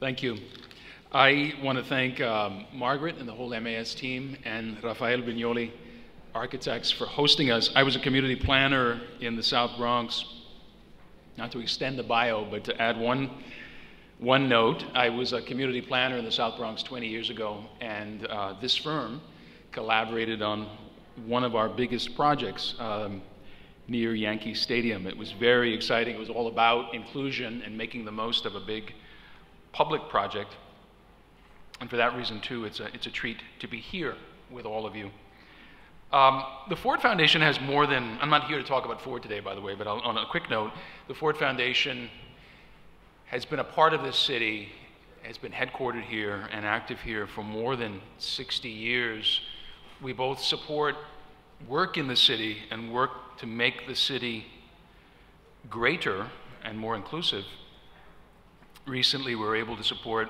Thank you. I want to thank Margaret and the whole MAS team and Rafael Vignoli Architects for hosting us. I was a community planner in the South Bronx. Not to extend the bio, but to add one note, I was a community planner in the South Bronx 20 years ago, and this firm collaborated on one of our biggest projects near Yankee Stadium. It was very exciting. It was all about inclusion and making the most of a big public project. And for that reason, too, it's a treat to be here with all of you. The Ford Foundation has more than, I'm not here to talk about Ford today, by the way, but on a quick note, the Ford Foundation has been a part of this city, has been headquartered here and active here for more than 60 years. We both support work in the city and work to make the city greater and more inclusive. Recently, we were able to support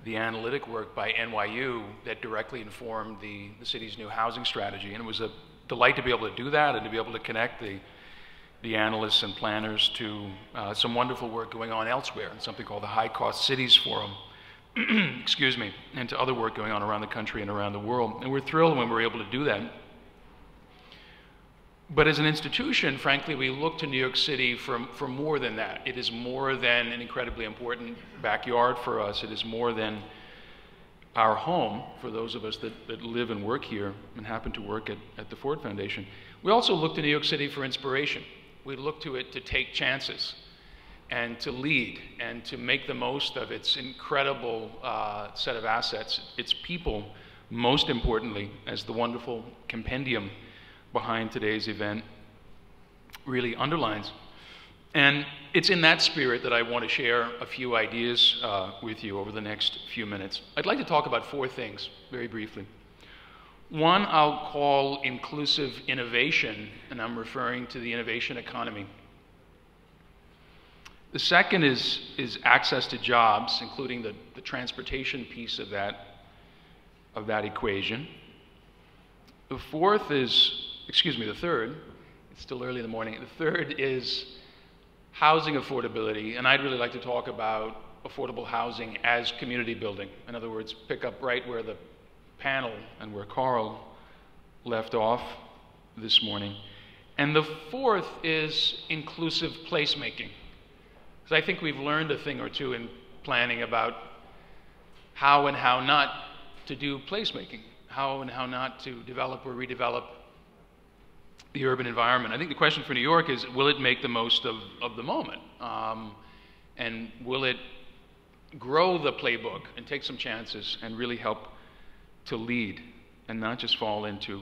the analytic work by NYU that directly informed the city's new housing strategy. And it was a delight to be able to do that and to be able to connect the analysts and planners to some wonderful work going on elsewhere, something called the High Cost Cities Forum, excuse me, and to other work going on around the country and around the world. And we're thrilled when we're able to do that. But as an institution, frankly, we look to New York City for more than that. It is more than an incredibly important backyard for us. It is more than our home for those of us that live and work here and happen to work at the Ford Foundation. We also look to New York City for inspiration. We look to it to take chances and to lead and to make the most of its incredible set of assets, its people, most importantly, as the wonderful compendium behind today's event really underlines. And it's in that spirit that I want to share a few ideas with you over the next few minutes. I'd like to talk about four things very briefly. One I'll call inclusive innovation, and I'm referring to the innovation economy. The second is access to jobs, including the transportation piece of that equation. The fourth is, the third, it's still early in the morning, the third is housing affordability, and I'd really like to talk about affordable housing as community building. In other words, pick up right where the panel and where Carl left off this morning. And the fourth is inclusive placemaking. Because I think we've learned a thing or two in planning about how and how not to do placemaking, how and how not to develop or redevelop the urban environment. I think the question for New York is, will it make the most of the moment? And will it grow the playbook and take some chances and really help to lead and not just fall into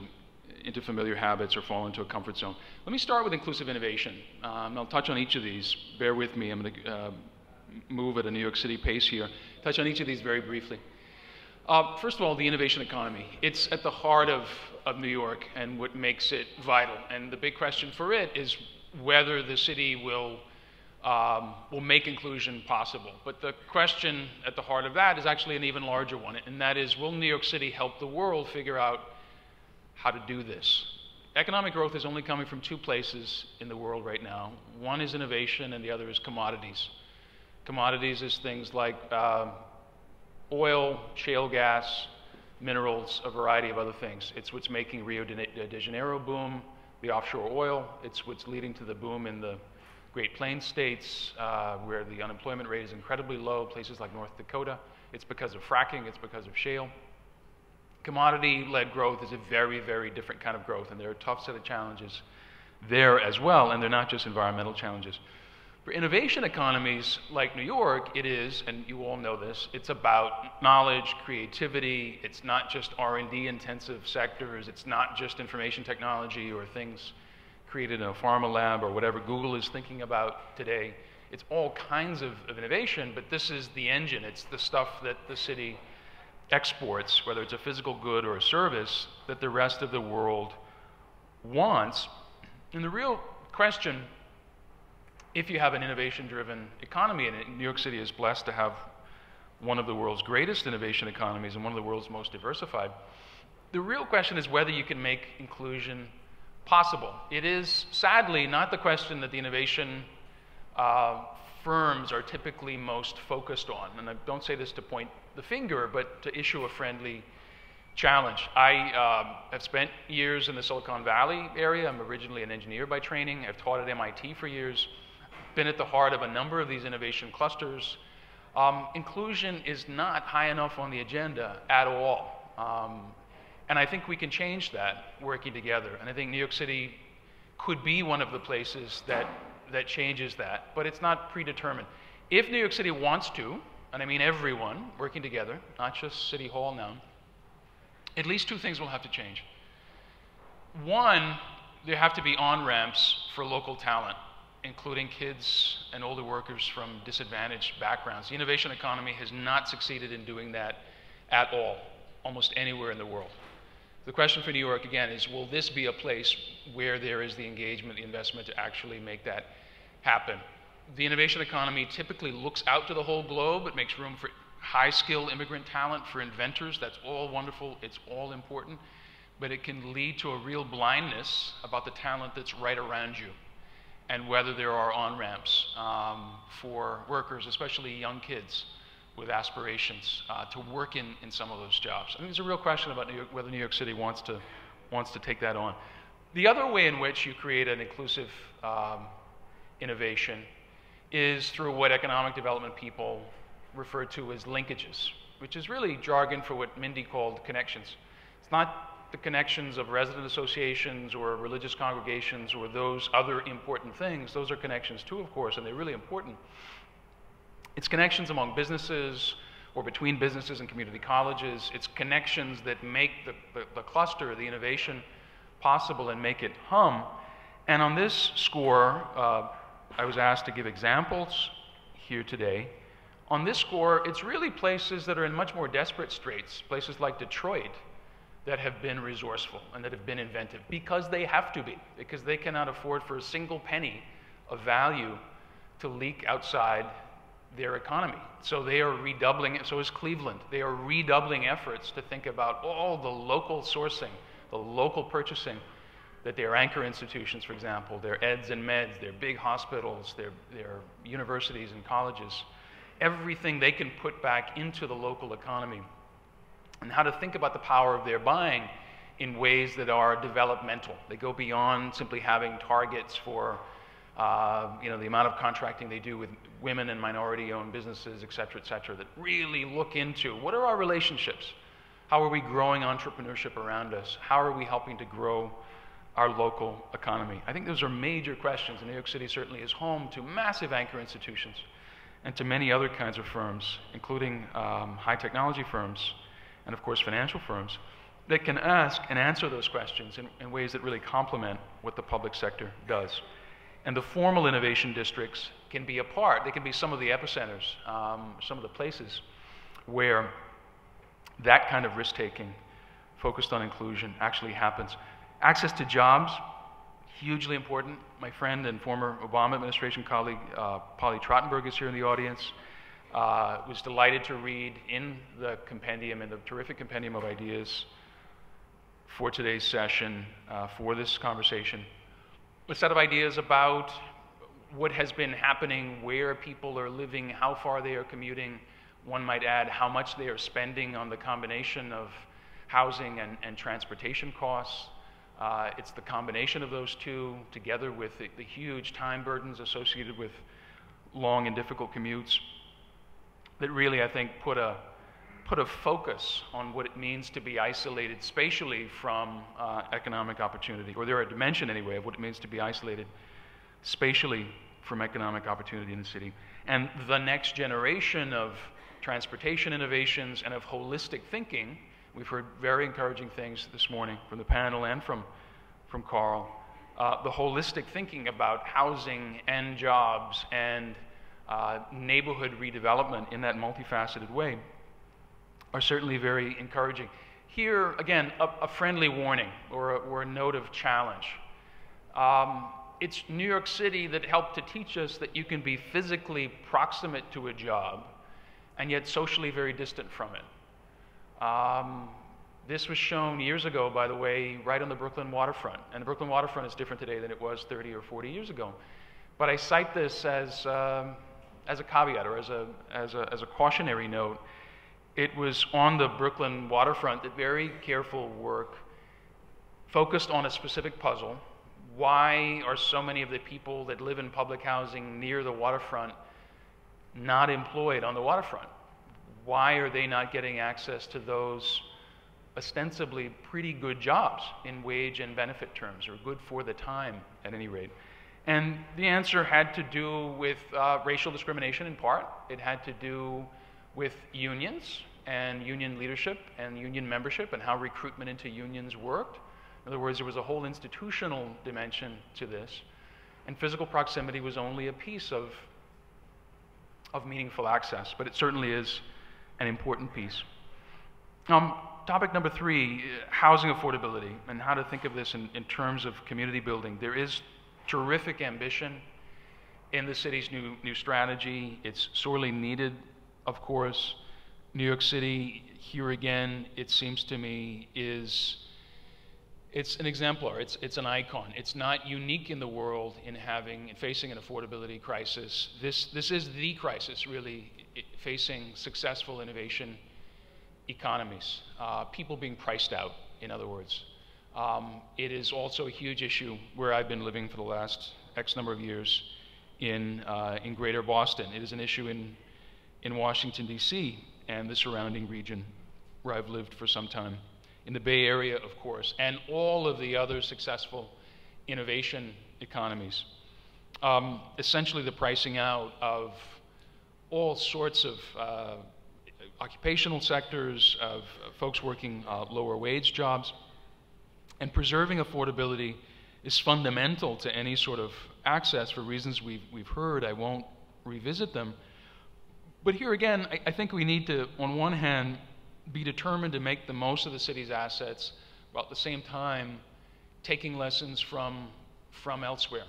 familiar habits or fall into a comfort zone? Let me start with inclusive innovation. I'll touch on each of these. Bear with me. I'm going to move at a New York City pace here. Touch on each of these very briefly. First of all, the innovation economy. It's at the heart of New York and what makes it vital. And the big question for it is whether the city will make inclusion possible. But the question at the heart of that is actually an even larger one, and that is, will New York City help the world figure out how to do this? Economic growth is only coming from two places in the world right now. One is innovation, and the other is commodities. Commodities is things like oil, shale gas, minerals, a variety of other things. It's what's making Rio de Janeiro boom, the offshore oil. It's what's leading to the boom in the Great Plains states, where the unemployment rate is incredibly low, places like North Dakota. It's because of fracking, it's because of shale. Commodity-led growth is a very, very different kind of growth, and there are a tough set of challenges there as well, and they're not just environmental challenges. For innovation economies like New York, it is, and you all know this, it's about knowledge, creativity. It's not just R&D intensive sectors. It's not just information technology or things created in a pharma lab or whatever Google is thinking about today. It's all kinds of innovation, but this is the engine. It's the stuff that the city exports, whether it's a physical good or a service, that the rest of the world wants. And the real question, if you have an innovation-driven economy, and New York City is blessed to have one of the world's greatest innovation economies and one of the world's most diversified, the real question is whether you can make inclusion possible. It is, sadly, not the question that the innovation firms are typically most focused on. And I don't say this to point the finger, but to issue a friendly challenge. I have spent years in the Silicon Valley area. I'm originally an engineer by training. I've taught at MIT for years. Been at the heart of a number of these innovation clusters. Inclusion is not high enough on the agenda at all. And I think we can change that working together. And I think New York City could be one of the places that changes that, but it's not predetermined. If New York City wants to, and I mean everyone working together, not just City Hall now, at least two things will have to change. One, there have to be on-ramps for local talent, including kids and older workers from disadvantaged backgrounds. The innovation economy has not succeeded in doing that at all, almost anywhere in the world. The question for New York, again, is will this be a place where there is the engagement, the investment to actually make that happen? The innovation economy typically looks out to the whole globe. It makes room for high-skill immigrant talent, for inventors. That's all wonderful. It's all important. But it can lead to a real blindness about the talent that's right around you and whether there are on-ramps for workers, especially young kids with aspirations to work in some of those jobs. I think there's a real question about whether New York City wants to take that on. The other way in which you create an inclusive innovation is through what economic development people refer to as linkages, which is really jargon for what Mindy called connections. It's not the connections of resident associations or religious congregations or those other important things. Those are connections too, of course, and they're really important. It's connections among businesses or between businesses and community colleges. It's connections that make the cluster, the innovation possible and make it hum. And on this score, I was asked to give examples here today. On this score, it's really places that are in much more desperate straits, places like Detroit that have been resourceful and that have been inventive because they have to be, because they cannot afford for a single penny of value to leak outside their economy. So they are redoubling, so is Cleveland. They are redoubling efforts to think about all the local sourcing, the local purchasing that their anchor institutions, for example, their eds and meds, their big hospitals, their universities and colleges, everything they can put back into the local economy, and how to think about the power of their buying in ways that are developmental. They go beyond simply having targets for the amount of contracting they do with women and minority-owned businesses, et cetera, that really look into what are our relationships? How are we growing entrepreneurship around us? How are we helping to grow our local economy? I think those are major questions, and New York City certainly is home to massive anchor institutions and to many other kinds of firms, including high technology firms and, of course, financial firms that can ask and answer those questions in ways that really complement what the public sector does. And the formal innovation districts can be a part. They can be some of the epicenters, some of the places where that kind of risk-taking focused on inclusion actually happens. Access to jobs, hugely important. My friend and former Obama administration colleague, Polly Trottenberg, is here in the audience. Was delighted to read in the compendium, in the terrific compendium of ideas for today's session, for this conversation, a set of ideas about what has been happening, where people are living, how far they are commuting. One might add how much they are spending on the combination of housing and transportation costs. It's the combination of those two together with the huge time burdens associated with long and difficult commutes that really, I think, put a focus on what it means to be isolated spatially from economic opportunity, or they're a dimension anyway of what it means to be isolated spatially from economic opportunity in the city. And the next generation of transportation innovations and of holistic thinking, we've heard very encouraging things this morning from the panel and from Carl, the holistic thinking about housing and jobs and neighborhood redevelopment in that multifaceted way are certainly very encouraging. Here, again, a friendly warning or a note of challenge. It's New York City that helped to teach us that you can be physically proximate to a job and yet socially very distant from it. This was shown years ago, by the way, right on the Brooklyn waterfront. And the Brooklyn waterfront is different today than it was 30 or 40 years ago. But I cite this as as a caveat or as a cautionary note, it was on the Brooklyn waterfront that very careful work focused on a specific puzzle. Why are so many of the people that live in public housing near the waterfront not employed on the waterfront? Why are they not getting access to those ostensibly pretty good jobs in wage and benefit terms, or good for the time at any rate? And the answer had to do with racial discrimination in part. It had to do with unions and union leadership and union membership and how recruitment into unions worked. In other words, there was a whole institutional dimension to this, and physical proximity was only a piece of meaningful access, but it certainly is an important piece. Topic number 3, housing affordability, and how to think of this in terms of community building. There is terrific ambition in the city's new strategy. It's sorely needed, of course. New York City, here again, it seems to me, it's an exemplar, it's an icon. It's not unique in the world in facing an affordability crisis. This is the crisis, really, facing successful innovation economies. People being priced out, in other words. It is also a huge issue where I've been living for the last X number of years in greater Boston. It is an issue in Washington, D.C. and the surrounding region where I've lived for some time. In the Bay Area, of course, and all of the other successful innovation economies. Essentially the pricing out of all sorts of occupational sectors, of folks working lower wage jobs. And preserving affordability is fundamental to any sort of access for reasons we've heard. I won't revisit them. But here again, I think we need to, on one hand, be determined to make the most of the city's assets, while at the same time taking lessons from elsewhere.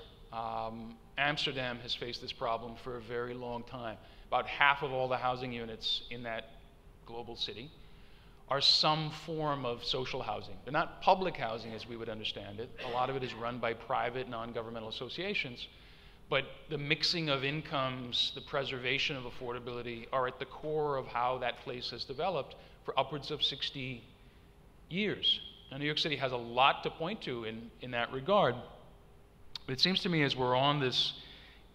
Amsterdam has faced this problem for a very long time. About half of all the housing units in that global city are some form of social housing. They're not public housing as we would understand it. A lot of it is run by private, non-governmental associations. But the mixing of incomes, the preservation of affordability are at the core of how that place has developed for upwards of 60 years. Now, New York City has a lot to point to in that regard. But it seems to me as we're on this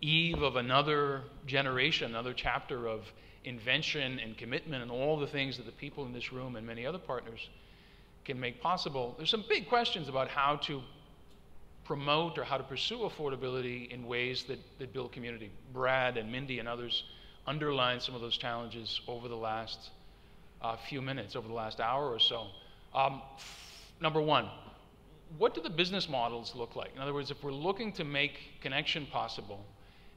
eve of another generation, another chapter of invention and commitment and all the things that the people in this room and many other partners can make possible, there's some big questions about how to promote or how to pursue affordability in ways that build community. Brad and Mindy and others underlined some of those challenges over the last few minutes, over the last hour or so. Number one, what do the business models look like? In other words, if we're looking to make connection possible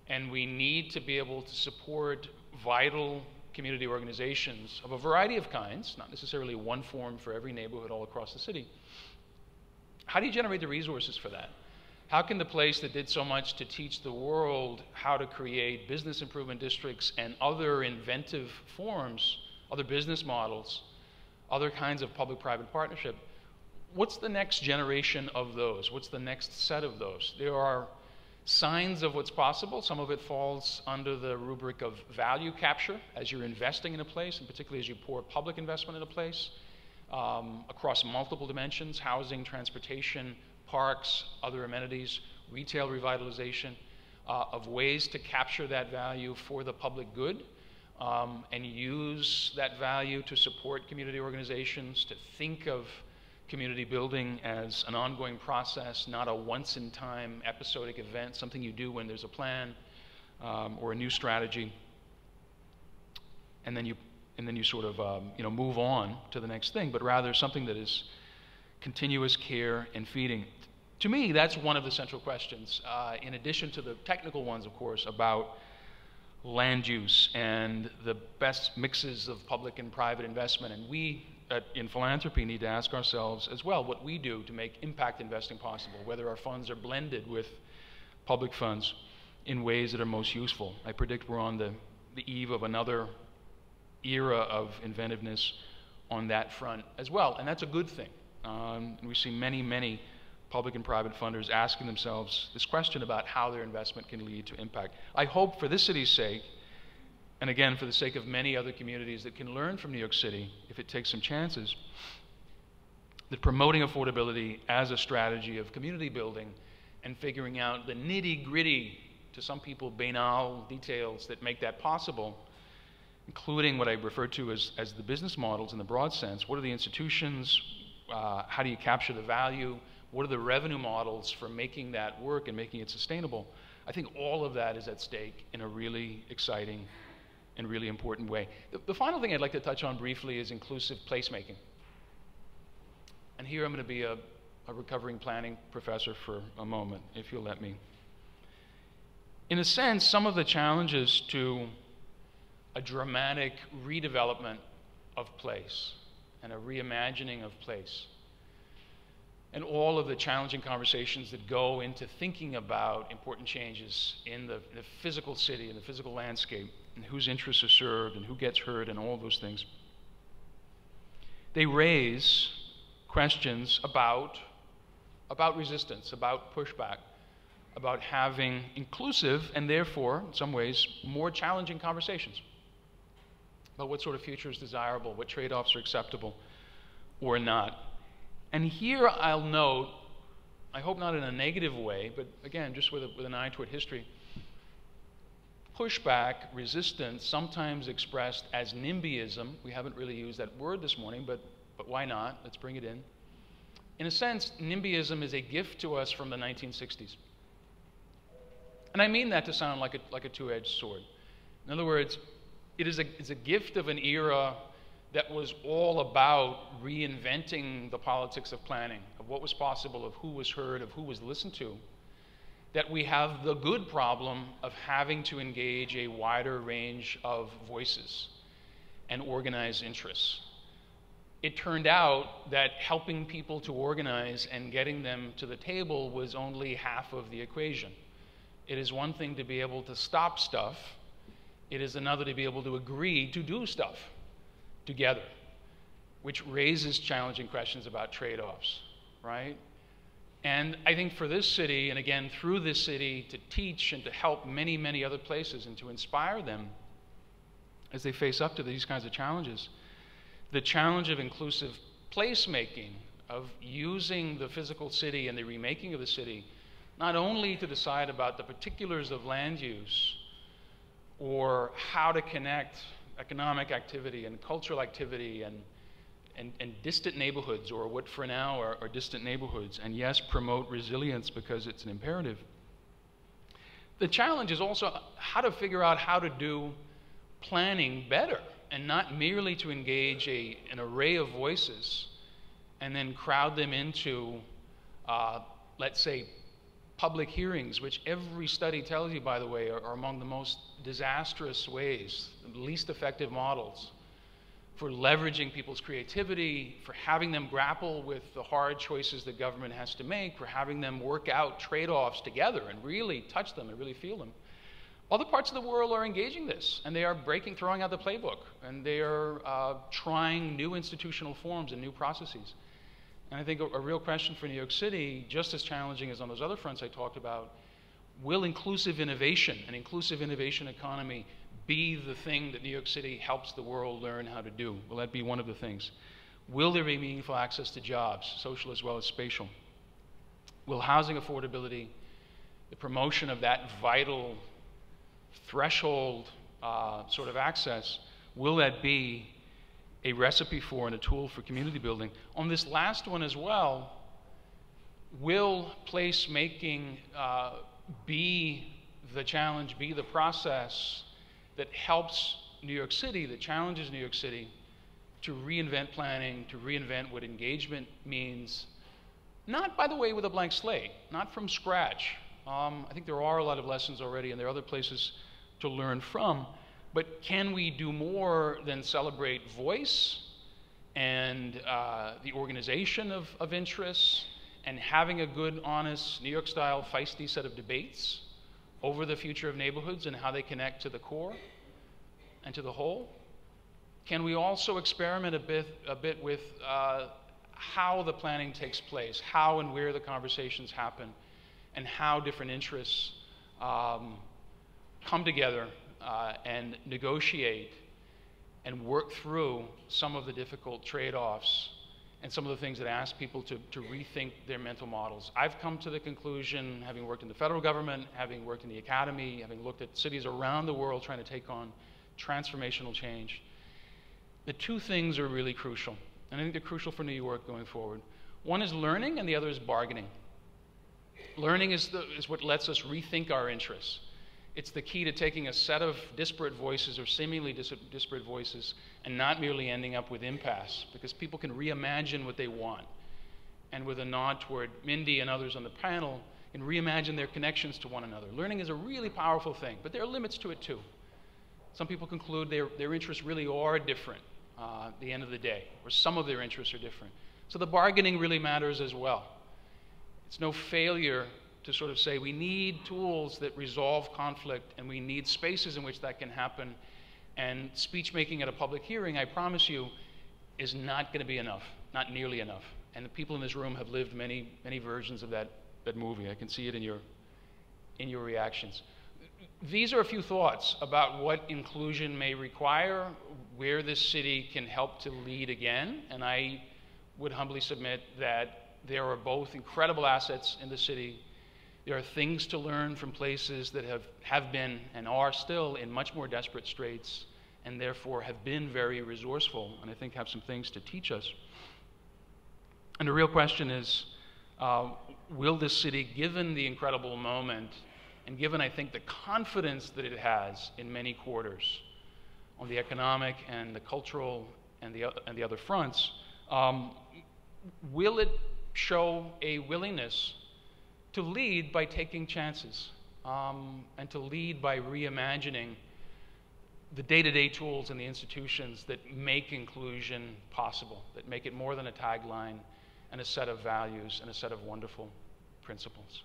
and we need to be able to support vital community organizations of a variety of kinds, not necessarily one form for every neighborhood all across the city, how do you generate the resources for that? How can the place that did so much to teach the world how to create business improvement districts and other inventive forms, other business models, other kinds of public-private partnership, what's the next generation of those? What's the next set of those? There are signs of what's possible. Some of it falls under the rubric of value capture as you're investing in a place, and particularly as you pour public investment in a place across multiple dimensions: housing, transportation, parks, other amenities, retail revitalization, of ways to capture that value for the public good and use that value to support community organizations, to think of community building as an ongoing process, not a once-in-time episodic event, something you do when there's a plan or a new strategy, and then you sort of move on to the next thing, but rather something that is continuous care and feeding. To me, that's one of the central questions, in addition to the technical ones, of course, about land use and the best mixes of public and private investment. And we in philanthropy need to ask ourselves as well what we do to make impact investing possible, whether our funds are blended with public funds in ways that are most useful. I predict we're on the eve of another era of inventiveness on that front as well, and that's a good thing. And we see many, many public and private funders asking themselves this question about how their investment can lead to impact. I hope for this city's sake and again, for the sake of many other communities that can learn from New York City if it takes some chances, that promoting affordability as a strategy of community building and figuring out the nitty-gritty, to some people banal details that make that possible, including what I refer to as the business models in the broad sense. What are the institutions? How do you capture the value? What are the revenue models for making that work and making it sustainable? I think all of that is at stake in a really exciting and really important way. The final thing I'd like to touch on briefly is inclusive placemaking. And here I'm going to be a recovering planning professor for a moment, if you'll let me. In a sense, some of the challenges to a dramatic redevelopment of place and a reimagining of place, and all of the challenging conversations that go into thinking about important changes in the physical city and the physical landscape, and whose interests are served and who gets heard and all those things, they raise questions about resistance, about pushback, about having inclusive and therefore, in some ways, more challenging conversations about what sort of future is desirable, what trade-offs are acceptable or not. And here I'll note, I hope not in a negative way, but again, just with an eye toward history, pushback, resistance, sometimes expressed as NIMBYism. We haven't really used that word this morning, but why not? Let's bring it in. In a sense, NIMBYism is a gift to us from the 1960s. And I mean that to sound like a two-edged sword. In other words, it's a gift of an era that was all about reinventing the politics of planning, of what was possible, of who was heard, of who was listened to, that we have the good problem of having to engage a wider range of voices and organize interests. It turned out that helping people to organize and getting them to the table was only half of the equation. It is one thing to be able to stop stuff. It is another to be able to agree to do stuff together, which raises challenging questions about trade-offs, right? And I think for this city, and again, through this city, to teach and to help many, many other places and to inspire them as they face up to these kinds of challenges, the challenge of inclusive placemaking, of using the physical city and the remaking of the city, not only to decide about the particulars of land use or how to connect economic activity and cultural activity and distant neighborhoods, or what for now are distant neighborhoods, and yes, promote resilience because it's an imperative. The challenge is also how to figure out how to do planning better, and not merely to engage an array of voices and then crowd them into, let's say, public hearings, which every study tells you, by the way, are among the most disastrous ways, the least effective models for leveraging people's creativity, for having them grapple with the hard choices that government has to make, for having them work out trade-offs together and really touch them and really feel them. Other parts of the world are engaging this, and they are throwing out the playbook, and they are trying new institutional forms and new processes. And I think a real question for New York City, just as challenging as on those other fronts I talked about, will inclusive innovation, an inclusive innovation economy, be the thing that New York City helps the world learn how to do? Will that be one of the things? Will there be meaningful access to jobs, social as well as spatial? Will housing affordability, the promotion of that vital threshold sort of access, will that be a recipe for and a tool for community building? On this last one as well, will placemaking be the challenge, be the process that helps New York City, that challenges New York City to reinvent planning, to reinvent what engagement means, not, by the way, with a blank slate, not from scratch. I think there are a lot of lessons already, and there are other places to learn from, but can we do more than celebrate voice and the organization of interests and having a good, honest, New York-style, feisty set of debates over the future of neighborhoods and how they connect to the core and to the whole? Can we also experiment a bit with how the planning takes place, how and where the conversations happen, and how different interests come together and negotiate and work through some of the difficult trade-offs and some of the things that ask people to rethink their mental models. I've come to the conclusion, having worked in the federal government, having worked in the academy, having looked at cities around the world trying to take on transformational change, the two things are really crucial, and I think they're crucial for New York going forward. One is learning, and the other is bargaining. Learning is what lets us rethink our interests. It's the key to taking a set of disparate voices or seemingly disparate voices and not merely ending up with impasse, because people can reimagine what they want. And with a nod toward Mindy and others on the panel, can reimagine their connections to one another. Learning is a really powerful thing, but there are limits to it too. Some people conclude their interests really are different at the end of the day, or some of their interests are different. So the bargaining really matters as well. It's no failure to sort of say we need tools that resolve conflict and we need spaces in which that can happen. And speech making at a public hearing, I promise you, is not going to be enough, not nearly enough. And the people in this room have lived many, many versions of that movie. I can see it in your reactions. These are a few thoughts about what inclusion may require, where this city can help to lead again. And I would humbly submit that there are both incredible assets in the city. There are things to learn from places that have been and are still in much more desperate straits and therefore have been very resourceful and I think have some things to teach us. And the real question is, will this city, given the incredible moment and given, I think, the confidence that it has in many quarters on the economic and the cultural and the other fronts, will it show a willingness to lead by taking chances and to lead by reimagining the day-to-day tools and the institutions that make inclusion possible, that make it more than a tagline and a set of values and a set of wonderful principles.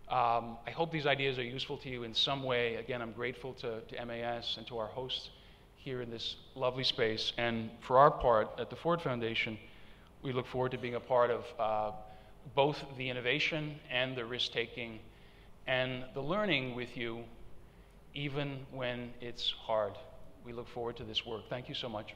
I hope these ideas are useful to you in some way. Again, I'm grateful to MAS and to our hosts here in this lovely space. And for our part at the Ford Foundation, we look forward to being a part of both the innovation and the risk-taking and the learning with you, even when it's hard. We look forward to this work. Thank you so much.